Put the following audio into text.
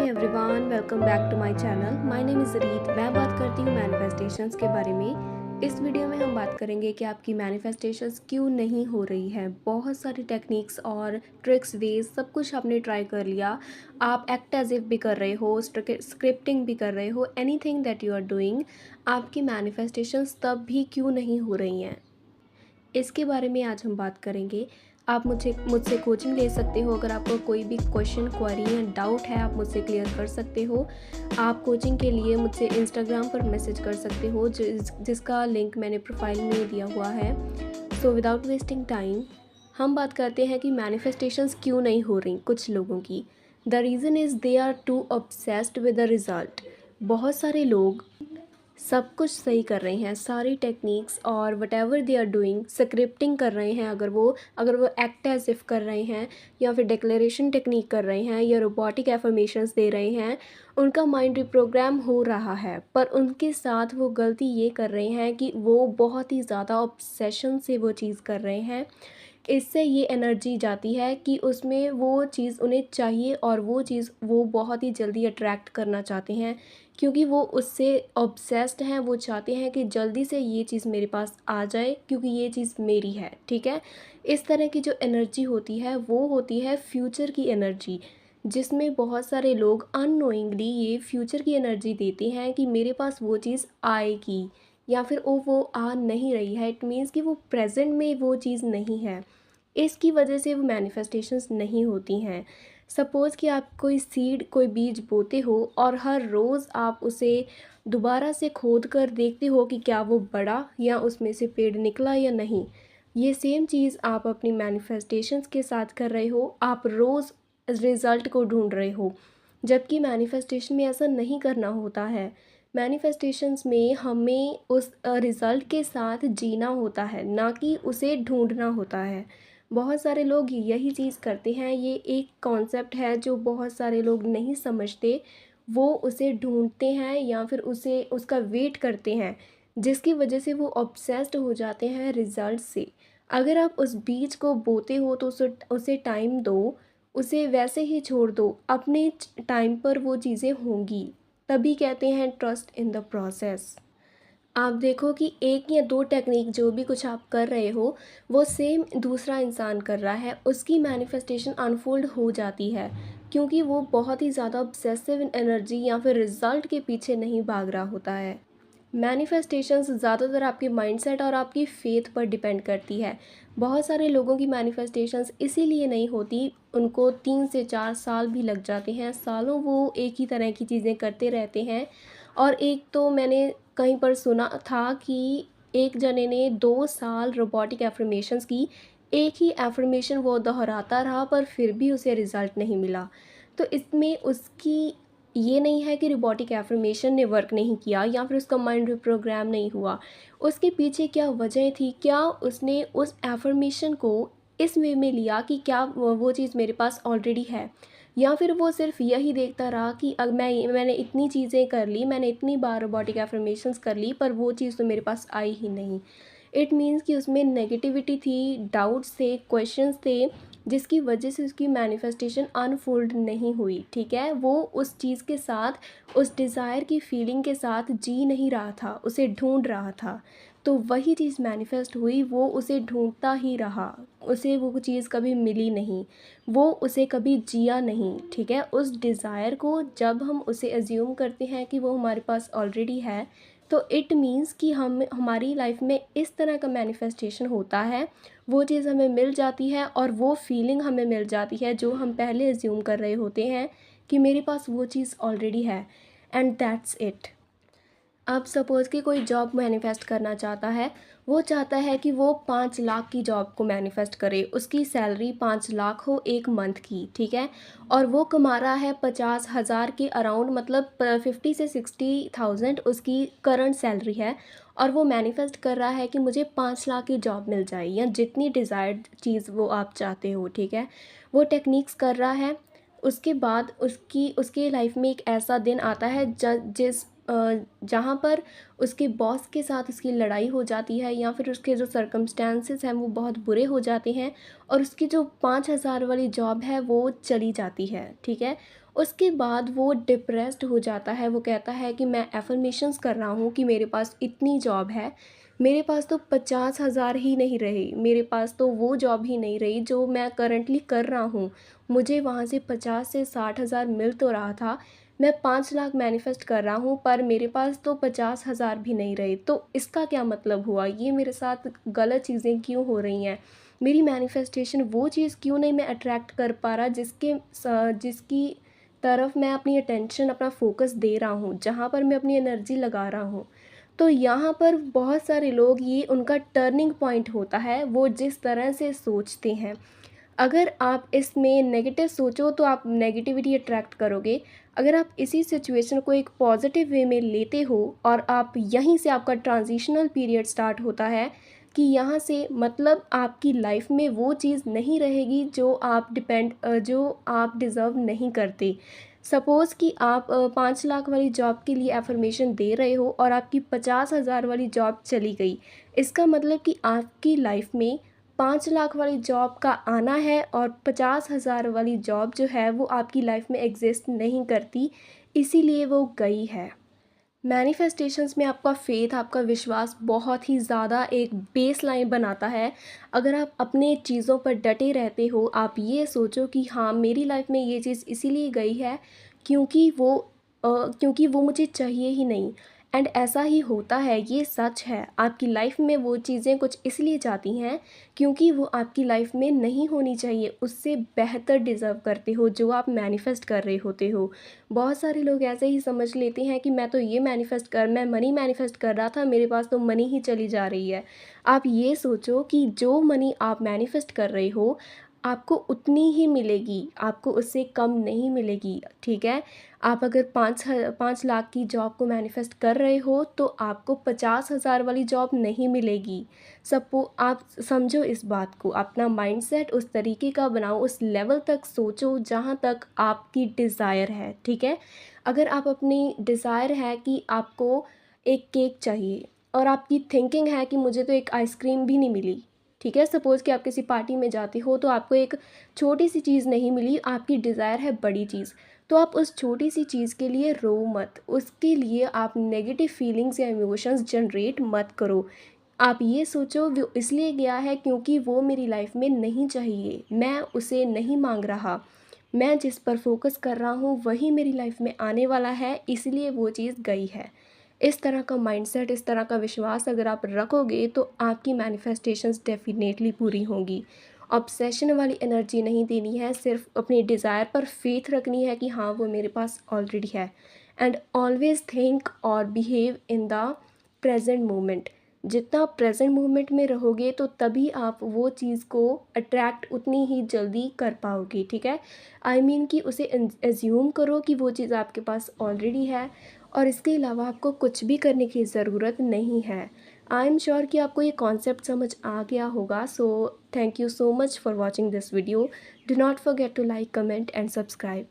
Everyone, welcome back to my channel. My name is Reet. मैं बात करती हूँ मैनिफेस्टेशंस के बारे में। इस वीडियो में हम बात करेंगे कि आपकी मैनिफेस्टेशंस क्यों नहीं हो रही है। बहुत सारी टेक्निक्स और ट्रिक्स, वेज, सब कुछ आपने ट्राई कर लिया। आप एक्ट एज इफ भी कर रहे हो, स्क्रिप्टिंग भी कर रहे हो, anything that you are doing, आपकी मैनिफेस्टेशंस तब भी क्यों नहीं हो रही हैं। इसके बारे में आज हम बात करेंगे। आप मुझसे कोचिंग ले सकते हो। अगर आपको कोई भी क्वेश्चन, क्वेरी या डाउट है, आप मुझसे क्लियर कर सकते हो। आप कोचिंग के लिए मुझसे इंस्टाग्राम पर मैसेज कर सकते हो, जिसका लिंक मैंने प्रोफाइल में दिया हुआ है। सो विदाउट वेस्टिंग टाइम हम बात करते हैं कि मैनिफेस्टेशंस क्यों नहीं हो रही कुछ लोगों की। The reason is they are too obsessed with the result. बहुत सारे लोग सब कुछ सही कर रहे हैं, सारी टेक्निक्स और whatever they are doing, scripting कर रहे हैं, अगर वो एक्ट एज इफ कर रहे हैं, या फिर डिक्लेरेशन टेक्निक कर रहे हैं, या रोबोटिक एफर्मेशंस दे रहे हैं, उनका माइंड रिप्रोग्राम हो रहा है। पर उनके साथ वो गलती ये कर रहे हैं कि वो बहुत ही ज़्यादा ऑब्सेशन से वो चीज़ कर रहे हैं। इससे ये एनर्जी जाती है कि उसमें वो चीज़ उन्हें चाहिए और वो चीज़ वो बहुत ही जल्दी अट्रैक्ट करना चाहते हैं, क्योंकि वो उससे ऑब्सेस्ड हैं। वो चाहते हैं कि जल्दी से ये चीज़ मेरे पास आ जाए, क्योंकि ये चीज़ मेरी है। ठीक है, इस तरह की जो एनर्जी होती है वो होती है फ्यूचर की एनर्जी, जिसमें बहुत सारे लोग अननोइंगली ये फ्यूचर की एनर्जी देते हैं कि मेरे पास वो चीज़ आएगी, या फिर वो आ नहीं रही है। इट मीन्स कि वो प्रेजेंट में वो चीज़ नहीं है। इसकी वजह से वो मैनिफेस्टेशंस नहीं होती हैं। सपोज़ कि आप कोई सीड, कोई बीज बोते हो और हर रोज़ आप उसे दोबारा से खोद कर देखते हो कि क्या वो बढ़ा या उसमें से पेड़ निकला या नहीं। ये सेम चीज़ आप अपनी मैनिफेस्टेशंस के साथ कर रहे हो। आप रोज़ रिज़ल्ट को ढूंढ रहे हो, जबकि मैनिफेस्टेशन में ऐसा नहीं करना होता है। मैनिफेस्टेशंस में हमें उस रिज़ल्ट के साथ जीना होता है, ना कि उसे ढूंढना होता है। बहुत सारे लोग यही चीज़ करते हैं। ये एक कॉन्सेप्ट है जो बहुत सारे लोग नहीं समझते। वो उसे ढूंढते हैं या फिर उसे उसका वेट करते हैं, जिसकी वजह से वो ऑब्सेस्ड हो जाते हैं रिज़ल्ट से। अगर आप उस बीज को बोते हो तो उसे टाइम दो, उसे वैसे ही छोड़ दो। अपने टाइम पर वो चीज़ें होंगी। तभी कहते हैं ट्रस्ट इन द प्रोसेस। आप देखो कि एक या दो टेक्निक जो भी कुछ आप कर रहे हो, वो सेम दूसरा इंसान कर रहा है, उसकी मैनिफेस्टेशन अनफोल्ड हो जाती है, क्योंकि वो बहुत ही ज़्यादा ऑब्सेसिव एनर्जी या फिर रिजल्ट के पीछे नहीं भाग रहा होता है। मैनिफेस्टेशंस ज़्यादातर आपके माइंडसेट और आपकी फेथ पर डिपेंड करती है। बहुत सारे लोगों की मैनिफेस्टेशंस इसीलिए नहीं होती, उनको 3 से 4 साल भी लग जाते हैं। सालों वो एक ही तरह की चीज़ें करते रहते हैं। और एक तो मैंने कहीं पर सुना था कि एक जने ने 2 साल रोबोटिक एफर्मेशंस की। एक ही एफर्मेशन वो दोहराता रहा, पर फिर भी उसे रिज़ल्ट नहीं मिला। तो इसमें उसकी ये नहीं है कि रोबोटिक एफर्मेशन ने वर्क नहीं किया या फिर उसका माइंड रिप्रोग्राम नहीं हुआ। उसके पीछे क्या वजह थी? क्या उसने उस एफर्मेशन को इस वे में लिया कि क्या वो चीज़ मेरे पास ऑलरेडी है, या फिर वो सिर्फ यही देखता रहा कि अब मैंने इतनी चीज़ें कर ली, मैंने इतनी बार रोबोटिक एफर्मेशंस कर ली, पर वो चीज़ तो मेरे पास आई ही नहीं। इट मीन्स कि उसमें नेगेटिविटी थी, डाउट्स थे, क्वेश्चंस थे, जिसकी वजह से उसकी मैनिफेस्टेशन अनफोल्ड नहीं हुई। ठीक है, वो उस चीज़ के साथ, उस डिज़ायर की फीलिंग के साथ जी नहीं रहा था, उसे ढूंढ रहा था। तो वही चीज़ मैनिफेस्ट हुई, वो उसे ढूंढता ही रहा, उसे वो चीज़ कभी मिली नहीं, वो उसे कभी जिया नहीं। ठीक है, उस डिज़ायर को जब हम उसे एज्यूम करते हैं कि वो हमारे पास ऑलरेडी है, तो इट मीन्स कि हम हमारी लाइफ में इस तरह का मैनिफेस्टेशन होता है। वो चीज़ हमें मिल जाती है और वो फीलिंग हमें मिल जाती है जो हम पहले एज्यूम कर रहे होते हैं कि मेरे पास वो चीज़ ऑलरेडी है। And that's it. अब सपोज़ कि कोई जॉब मैनिफेस्ट करना चाहता है। वो चाहता है कि वो 5 लाख की जॉब को मैनिफेस्ट करे, उसकी सैलरी 5 लाख हो एक मंथ की। ठीक है, और वो कमा रहा है 50,000 के अराउंड, मतलब 50 से 60,000 उसकी करंट सैलरी है। और वो मैनिफेस्ट कर रहा है कि मुझे 5 लाख की जॉब मिल जाए, या जितनी डिज़ायर्ड चीज़ वो आप चाहते हो। ठीक है, वो टेक्निक्स कर रहा है। उसके बाद उसके लाइफ में एक ऐसा दिन आता है जहाँ पर उसके बॉस के साथ उसकी लड़ाई हो जाती है, या फिर उसके जो सर्कमस्टेंसेस हैं वो बहुत बुरे हो जाते हैं, और उसकी जो 5,000 वाली जॉब है वो चली जाती है। ठीक है, उसके बाद वो डिप्रेस्ड हो जाता है। वो कहता है कि मैं एफ़र्मेशंस कर रहा हूँ कि मेरे पास इतनी जॉब है, मेरे पास तो 50,000 ही नहीं रहे, मेरे पास तो वो जॉब ही नहीं रही जो मैं करंटली कर रहा हूँ। मुझे वहाँ से 50 से 60,000 मिल तो रहा था, मैं 5 लाख मैनिफेस्ट कर रहा हूँ पर मेरे पास तो 50,000 भी नहीं रहे। तो इसका क्या मतलब हुआ? ये मेरे साथ गलत चीज़ें क्यों हो रही हैं? मेरी मैनिफेस्टेशन वो चीज़ क्यों नहीं मैं अट्रैक्ट कर पा रहा जिसकी तरफ मैं अपनी अटेंशन, अपना फ़ोकस दे रहा हूँ, जहाँ पर मैं अपनी एनर्जी लगा रहा हूँ। तो यहाँ पर बहुत सारे लोग, ये उनका टर्निंग पॉइंट होता है, वो जिस तरह से सोचते हैं। अगर आप इसमें नेगेटिव सोचो तो आप नेगेटिविटी अट्रैक्ट करोगे। अगर आप इसी सिचुएशन को एक पॉजिटिव वे में लेते हो और आप यहीं से आपका ट्रांजिशनल पीरियड स्टार्ट होता है कि यहाँ से मतलब आपकी लाइफ में वो चीज़ नहीं रहेगी जो आप डिज़र्व नहीं करते। सपोज़ कि आप 5 लाख वाली जॉब के लिए एफ़र्मेशन दे रहे हो और आपकी 50,000 वाली जॉब चली गई। इसका मतलब कि आपकी लाइफ में 5 लाख वाली जॉब का आना है और 50,000 वाली जॉब जो है वो आपकी लाइफ में एग्ज़िस्ट नहीं करती, इसीलिए वो गई है। मैनिफेस्टेशंस में आपका फ़ेथ, आपका विश्वास बहुत ही ज़्यादा एक बेसलाइन बनाता है। अगर आप अपने चीज़ों पर डटे रहते हो, आप ये सोचो कि हाँ, मेरी लाइफ में ये चीज़ इसीलिए गई है क्योंकि वो मुझे चाहिए ही नहीं। एंड ऐसा ही होता है, ये सच है। आपकी लाइफ में वो चीज़ें कुछ इसलिए जाती हैं क्योंकि वो आपकी लाइफ में नहीं होनी चाहिए, उससे बेहतर डिज़र्व करते हो जो आप मैनिफेस्ट कर रहे होते हो। बहुत सारे लोग ऐसे ही समझ लेते हैं कि मैं मनी मैनिफेस्ट कर रहा था, मेरे पास तो मनी ही चली जा रही है। आप ये सोचो कि जो मनी आप मैनिफेस्ट कर रहे हो, आपको उतनी ही मिलेगी, आपको उससे कम नहीं मिलेगी, ठीक है? आप अगर 5 लाख की जॉब को मैनिफेस्ट कर रहे हो, तो आपको 50,000 वाली जॉब नहीं मिलेगी। आप समझो इस बात को, अपना माइंडसेट उस तरीके का बनाओ, उस लेवल तक सोचो जहाँ तक आपकी डिज़ायर है, ठीक है? अगर आप अपनी डिज़ायर है कि आपको एक केक चाहिए और आपकी थिंकिंग है कि मुझे तो एक आइसक्रीम भी नहीं मिली, ठीक है? सपोज़ कि आप किसी पार्टी में जाते हो तो आपको एक छोटी-सी चीज़ नहीं मिली, आपकी डिज़ायर है बड़ी चीज़। तो आप उस छोटी-सी चीज़ के लिए रो मत, उसके लिए आप नेगेटिव फीलिंग्स या इमोशंस जनरेट मत करो। आप ये सोचो वो इसलिए गया है क्योंकि वो मेरी लाइफ में नहीं चाहिए, मैं उसे नहीं माँग रहा। मैं जिस पर फ़ोकस कर रहा हूँ वही मेरी लाइफ में आने वाला है, इसलिए वो चीज़ गई है। इस तरह का माइंडसेट, इस तरह का विश्वास अगर आप रखोगे तो आपकी मैनिफेस्टेशंस डेफ़िनेटली पूरी होंगी। ऑब्सेशन वाली एनर्जी नहीं देनी है, सिर्फ़ अपनी डिज़ायर पर फ़ेथ रखनी है कि हाँ, वो मेरे पास ऑलरेडी है। एंड ऑलवेज़ थिंक और behave in the present moment. जितना प्रेज़ेंट मोमेंट में रहोगे तो तभी आप वो चीज़ को अट्रैक्ट उतनी ही जल्दी कर पाओगे, ठीक है? आई मीन कि उसे एज़्यूम करो कि वो चीज़ आपके पास ऑलरेडी है और इसके अलावा आपको कुछ भी करने की ज़रूरत नहीं है। आई एम श्योर कि आपको ये कॉन्सेप्ट समझ आ गया होगा। So thank you so much for watching this video. Do not forget to like, comment and subscribe.